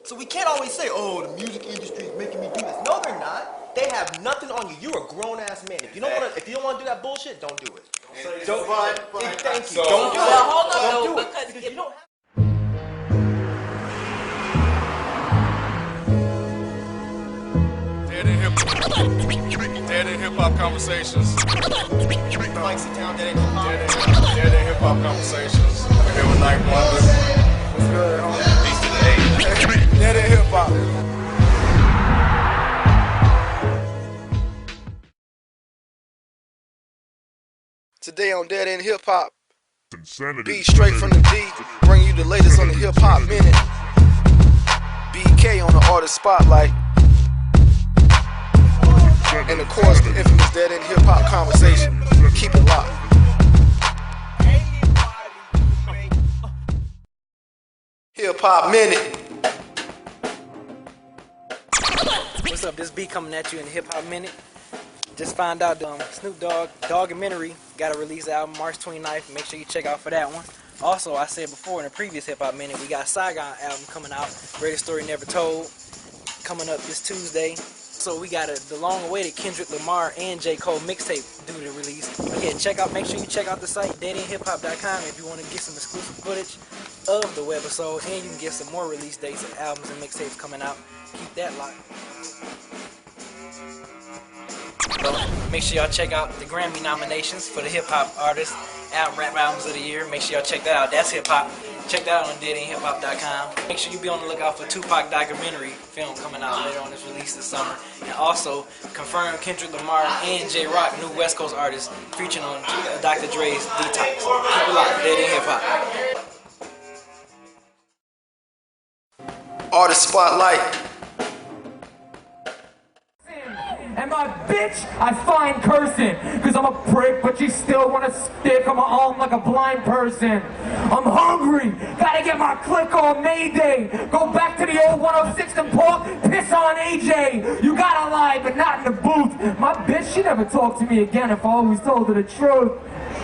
So we can't always say, oh, the music industry is making me do this. No, they're not. They have nothing on you. You're a grown-ass man. If you don't want to do that bullshit, don't do it. Don't. Thank you. Don't do it. Well, hold on, Don't do though, it. because You don't have. Dead in hip hop conversations. Mike, sit down. Dead in hip hop. Dead in hip hop conversations. We're here with Night Wonder. What's good, homie? Peace to the age. Dead in hip hop. Today on Dead End Hip Hop, beat straight from the D, bring you the latest on the hip hop minute. Bekay on the artist spotlight, and of course the infamous Dead End Hip Hop conversation. Keep it locked. Hip Hop minute. What's up? This beat coming at you in the Hip Hop Minute. Just found out Snoop Dogg Documentary got a release album March 29th. Make sure you check out for that one. Also, I said before in the previous Hip Hop Minute, we got Saigon album coming out, Greatest Story Never Told, coming up this Tuesday. So we got the long-awaited Kendrick Lamar and J. Cole mixtape due to release. But yeah, make sure you check out the site, deadendhiphop.com, if you want to get some exclusive footage of the webisode, and you can get some more release dates of albums and mixtapes coming out. Keep that locked. So make sure y'all check out the Grammy nominations for the Hip Hop Artist Rap Albums of the Year. Make sure y'all check that out. That's hip hop. Check that out on deadendhiphop.com. Make sure you be on the lookout for Tupac documentary film coming out later on this release this summer. And also confirm Kendrick Lamar and J Rock, new West Coast artist, featuring on Dr. Dre's Detox. Keep it locked. Dead End Hip Hop. Artist spotlight. And my bitch, I find cursing, cause I'm a prick, but you still wanna stick on my arm like a blind person. I'm hungry, gotta get my click on Mayday. Go back to the old 106 and Park, piss on AJ. You gotta lie, but not in the booth. My bitch, she never talked to me again if I always told her the truth.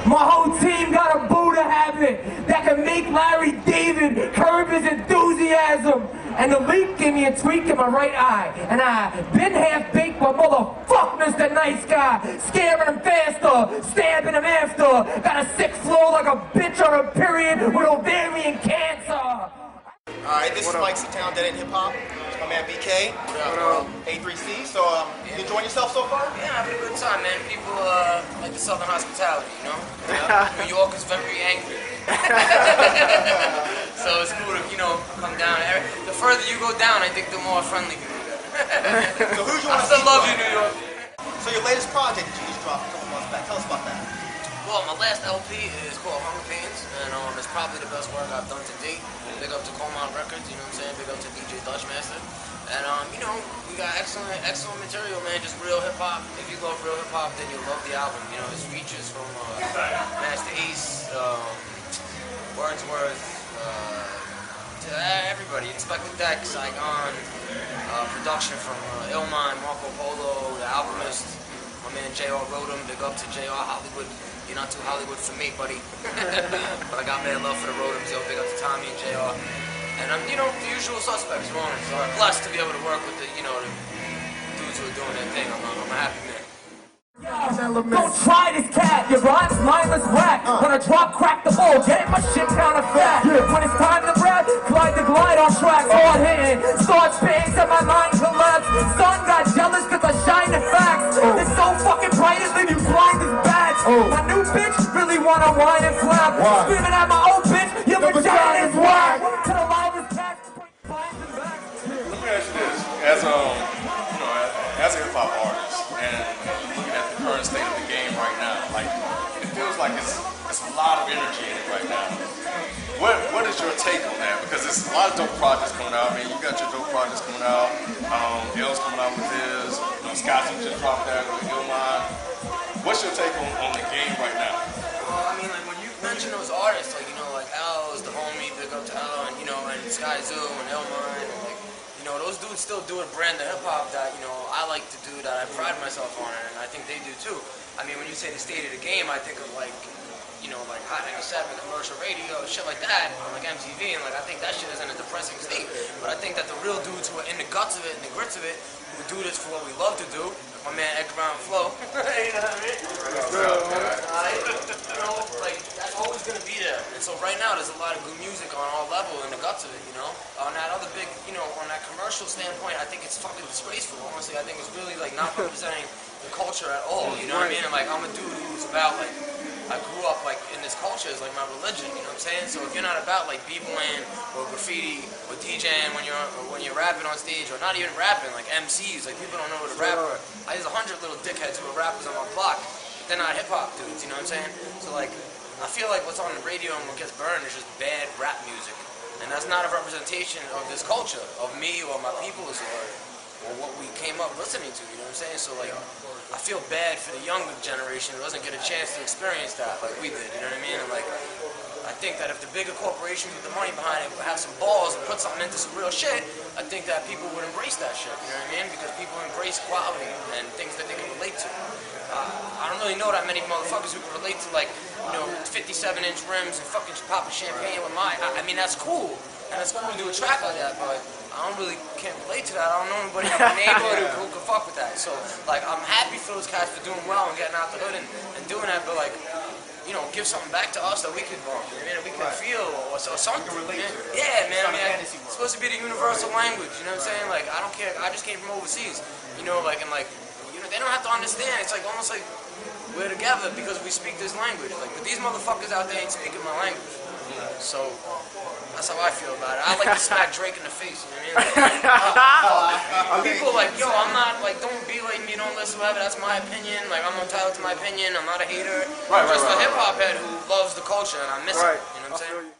My whole team got a Buddha habit that can make Larry David curb his enthusiasm. And the leak gave me a tweak in my right eye. And I been half-baked, but motherfuck Mr. Nice Guy. Scaring him faster, stabbing him after. Got a sick flow like a bitch on a period with ovarian cancer. Alright, this is Mike Town, Dead End Hip Hop. My man Bekay, A3C. So, you enjoying yourself so far? Yeah, having a good time, man. People like the Southern hospitality, you know? New York is very angry. So it's cool to, come down. The further you go down, I think the more friendly people get. So who's you I still love you, New York. So your latest project that you just dropped a couple months back, tell us about that. Well, my last LP is called Hunger Pains, and it's probably the best work I've done to date. Big up to Coleman Records, you know what I'm saying? Big up to DJ Dutchmaster. And, we got excellent material, man, just real hip-hop. If you love real hip-hop, then you'll love the album. You know, it's features from Master Ace, Wordsworth, to everybody. Inspector Deck, Saigon, production from Illmind, Marco Polo, The Alchemist. My man JR wrote him. Big up to JR Hollywood. You're not too Hollywood for me, buddy. But I got mad love for the Rotems, yo. Big up to Tommy and JR. And I'm, the usual suspects, Ron. So I'm blessed to be able to work with the dudes who are doing their thing. I'm a happy man. Don't try this cat, your rhyme's mindless whack. When I drop, crack the ball, get my shit down to fat. When it's time to rap, glide the glide on track, hard hitting. Start spitting till my mind collapse. Son got jealous cause I shine the facts. It's so fucking bright it leave you blind as bats. My new bitch really wanna whine and flap. Screaming at my old bitch, your vagina is whack. To the loudest cats, binds and backs. Let me ask you this, as a hip hop artist, and looking at the current state of the game right now, like it feels like it's a lot of energy in it right now. What is your take on that? Because there's a lot of dope projects coming out. I mean, you got your dope projects coming out. L's coming out with his. Scott's just dropped that with Illmind. What's your take on the game right now? Well, I mean, like when you mention those artists, like L is the homie, big up to L, and and Sky Zoo and Illmind, and those dudes still do a brand of hip hop that I like to do, that I pride myself on, and I think they do too. I mean, when you say the state of the game, I think of like you know, like Hot 97 commercial radio, shit like that, on like MTV, and like I think that shit is in a depressing state. But I think that the real dudes who are in the guts of it and the grits of it, who do this for what we love to do, like my man Edgar Brown Flo, you know what I mean? You know, like that's always gonna be there. And so right now there's a lot of good music on all levels in the guts of it, you know. On that other big, you know, on that commercial standpoint, I think it's fucking disgraceful. Honestly, I think it's really like not representing the culture at all. You know what I mean? And like I'm a dude who's about like. I grew up like in this culture, it's like my religion, you know what I'm saying? So if you're not about like b-boying or graffiti or DJing when you're rapping on stage, or not even rapping, like MCs, like people don't know what a rapper. There's 100 little dickheads who are rappers on my block, but they're not hip hop dudes, you know what I'm saying? So like I feel like what's on the radio and what gets burned is just bad rap music, and that's not a representation of this culture, of me or my peoples or what we came up listening to, you know what I'm saying? So like I feel bad for the younger generation who doesn't get a chance to experience that like we did, you know what I mean? And like, I think that if the bigger corporations with the money behind it would have some balls and put something into some real shit, I think that people would embrace that shit, you know what I mean? Because people embrace quality and things that they can relate to. I don't really know that many motherfuckers who can relate to like, you know, 57-inch rims and fucking popping champagne with my, I mean, that's cool. And it's cool to do a track like that, but I can't relate to that. I don't know anybody in my neighborhood who can fuck with that. So, like, I'm happy for those cats for doing well and getting out the hood and doing that, but, like, you know, give something back to us that we could, you know, we could feel or something. Relate to. Yeah, man. I mean, it's supposed to be the universal language, you know what I'm saying? Like, I don't care. I just came from overseas, you know, like, and, like, you know, they don't have to understand. It's, like, almost like we're together because we speak this language. Like, but these motherfuckers out there ain't speaking my language. So, that's how I feel about it. I like to smack Drake in the face, you know what I mean? People like, yo, I'm not, like, don't be like me, don't listen, whatever, that's my opinion. Like, I'm entitled to my opinion, I'm not a hater. I'm just a hip-hop head who loves the culture, and I miss it, you know what I'm saying?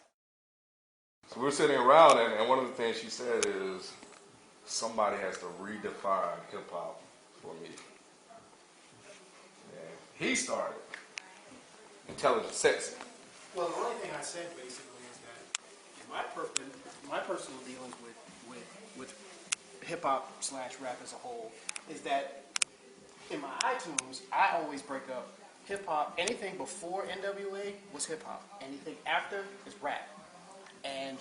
So we're sitting around, and one of the things she said is, somebody has to redefine hip-hop for me. And he started. Intelligent Sexy. Well, the only thing I said basically is that my personal dealings with hip hop / rap as a whole is that in my iTunes I always break up hip hop. Anything before NWA was hip hop. Anything after is rap. And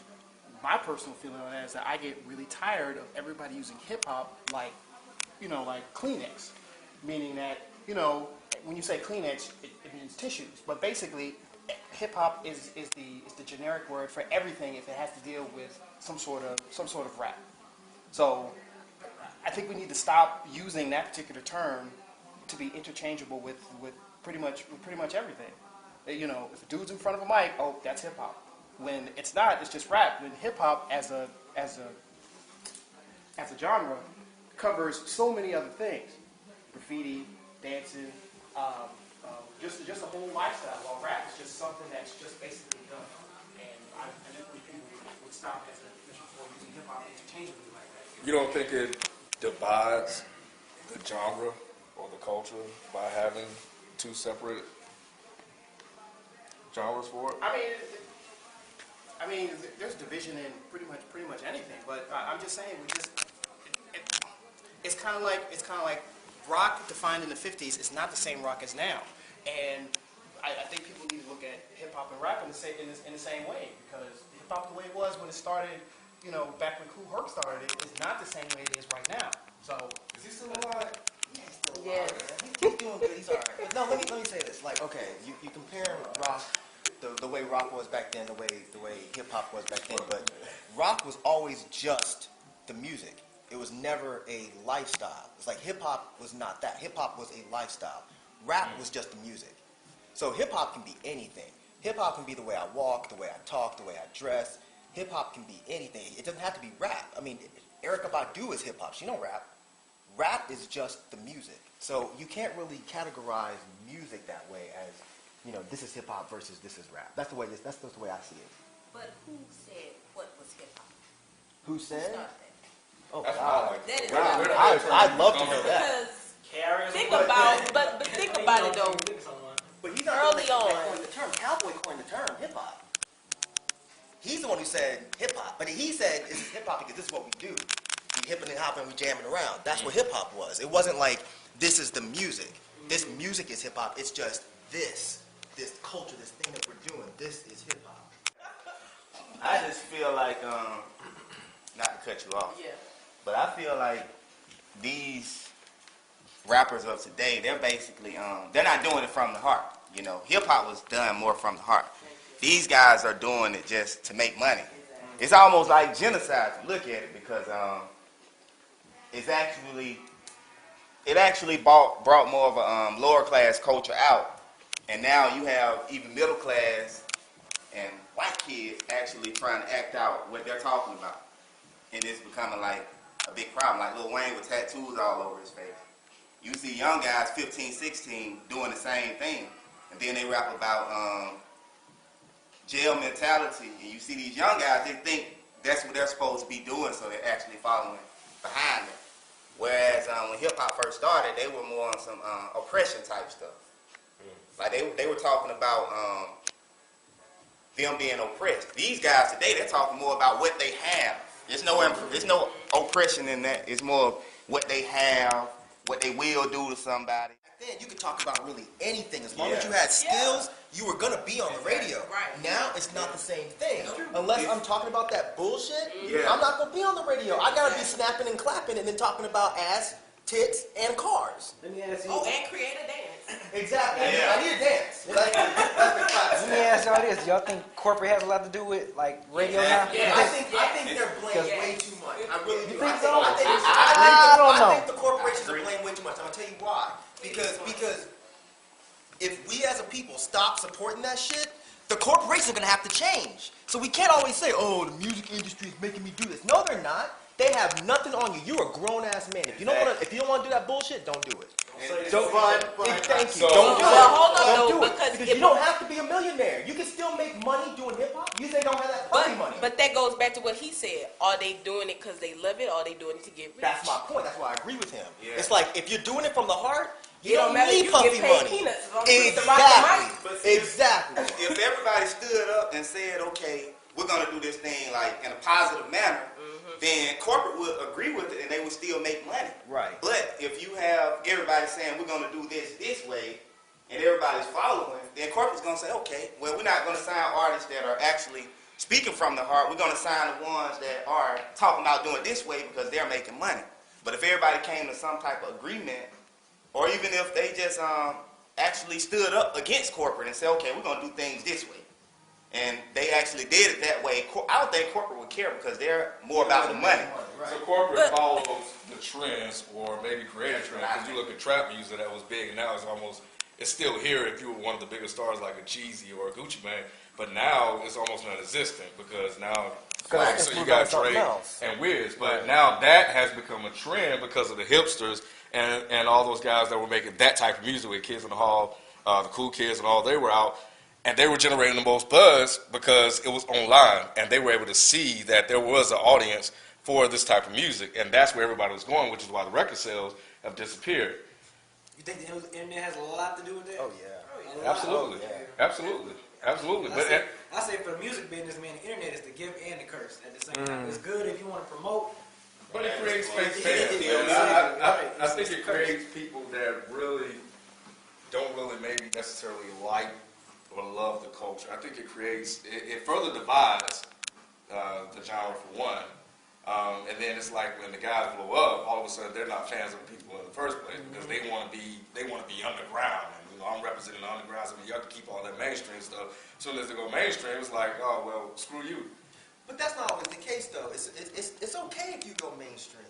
my personal feeling on that is that I get really tired of everybody using hip hop like, you know, like Kleenex, meaning that, you know, when you say Kleenex, it means tissues, but basically. Hip-hop is the generic word for everything if it has to deal with some sort of rap. So I think we need to stop using that particular term to be interchangeable with pretty much everything. You know, if a dude's in front of a mic, oh, that's hip-hop. When it's not, it's just rap. When hip-hop as a genre covers so many other things: graffiti, dancing. Just a whole lifestyle, while rap is just something that's just basically done. And I think people would stop as a mission for using hip-hop interchangeably like that. You don't think it divides the genre or the culture by having two separate genres for it? I mean, there's division in pretty much anything. But I'm just saying, it's kind of like rock defined in the 50s is not the same rock as now. And I think people need to look at hip-hop and rap in the same way, because hip-hop the way it was when it started, you know, back when Kool Herc started it, is not the same way it is right now. So, is he still alive? Yeah, he's still alive. He's doing good, he's alright. But no, let me say this. Like, okay, you compare rock, the way rock was back then, the way hip-hop was back then, but rock was always just the music. It was never a lifestyle. It's like hip-hop was not that. Hip-hop was a lifestyle. Rap was just the music. So hip-hop can be anything. Hip-hop can be the way I walk, the way I talk, the way I dress. Hip-hop can be anything. It doesn't have to be rap. I mean, Erykah Badu is hip-hop. She don't rap. Rap is just the music. So you can't really categorize music that way as, you know, this is hip-hop versus this is rap. That's the way I see it. But who said what was hip-hop? Who said? Who started that? Oh, that's God. That is I'd love to know that. Because think about it though. But he's not early the one that on. coined the term. Cowboy coined the term hip-hop. He's the one who said hip-hop. But he said this is hip-hop because this is what we do. We hipping and hopping, we jamming around. That's what hip-hop was. It wasn't like this is the music. This music is hip-hop. It's just this. this culture, this thing that we're doing. This is hip hop. I just feel like, not to cut you off, but I feel like these rappers of today, they're basically, they're not doing it from the heart. You know, hip hop was done more from the heart. These guys are doing it just to make money. It's almost like genocide to look at it because it actually brought more of a lower class culture out, and now you have even middle class and white kids actually trying to act out what they're talking about, and it's becoming like a big problem. Like Lil Wayne with tattoos all over his face. You see young guys, 15, 16, doing the same thing, and then they rap about jail mentality, and you see these young guys, they think that's what they're supposed to be doing, so they're actually following behind them. Whereas when hip-hop first started, they were more on some oppression type stuff. Like they were talking about them being oppressed. These guys today, they're talking more about what they have. There's no oppression in that. It's more of what they have, what they will do to somebody. Then you could talk about really anything. As long as you had skills, you were gonna be on the radio. Right. Now it's not the same thing. Unless I'm talking about that bullshit, Yeah. I'm not gonna be on the radio. I gotta be snapping and clapping and then talking about ass, tits, and cars. Let me ask you. Oh, and create a dance. Exactly. Yeah. I need a dance. That's the class. Let me ask y'all this: y'all think corporate has a lot to do with like radio now? I think they're playing way too much. I really do. You think so? I don't know. think the corporations are playing way too much. I'm gonna tell you why. Because if we as a people stop supporting that shit, the corporations are gonna have to change. So we can't always say, "Oh, the music industry is making me do this." No, they're not. They have nothing on you. You're a grown ass man. If you don't want to do that bullshit, don't do it. Thank you. Don't do it. Well, hold on, Don't though, do it. because You don't have to be a millionaire. You can still make money doing hip hop. You say don't have that funny money. But that goes back to what he said. Are they doing it because they love it, or are they doing it to get rich? That's my point. That's why I agree with him. Yeah. It's like if you're doing it from the heart, you It don't don't matter if need you puffy get paid money. peanuts as long as you get the right Exactly. Exactly. If everybody stood up and said, okay, we're going to do this thing like in a positive manner, then corporate would agree with it and they would still make money. Right. But if you have everybody saying we're going to do this way and everybody's following, then corporate's going to say, okay, well, we're not going to sign artists that are actually speaking from the heart. We're going to sign the ones that are talking about doing it this way because they're making money. But if everybody came to some type of agreement, or even if they just actually stood up against corporate and said, okay, we're going to do things this way, and they actually did it that way, I don't think corporate would care because they're more about the money. So corporate follows the trends or maybe create a trend. Because you look at trap music that was big, and now it's still here if you were one of the biggest stars like a Jeezy or a Gucci Mane. But now it's almost non-existent because now, like, so you got Drake and Wiz. But now that has become a trend because of the hipsters and all those guys that were making that type of music with Kids in the Hall, the Cool Kids and all, they were out. And they were generating the most buzz because it was online, and they were able to see that there was an audience for this type of music, and that's where everybody was going, which is why the record sales have disappeared. You think the internet has a lot to do with that? Oh yeah. Absolutely, absolutely. I say for the music business, man, the internet is the gift and the curse at the same time. It's good if you want to promote, But it creates fake fans. I think it creates people that really don't really maybe necessarily like or love the culture. I think it further divides the genre for one. And then it's like when the guys blow up, all of a sudden they're not fans of the people in the first place because they want to be underground. And, you know, I'm representing the underground, so you have to keep all that mainstream stuff. As soon as they go mainstream, it's like, oh well, screw you. But that's not always the case, though. It's okay if you go mainstream.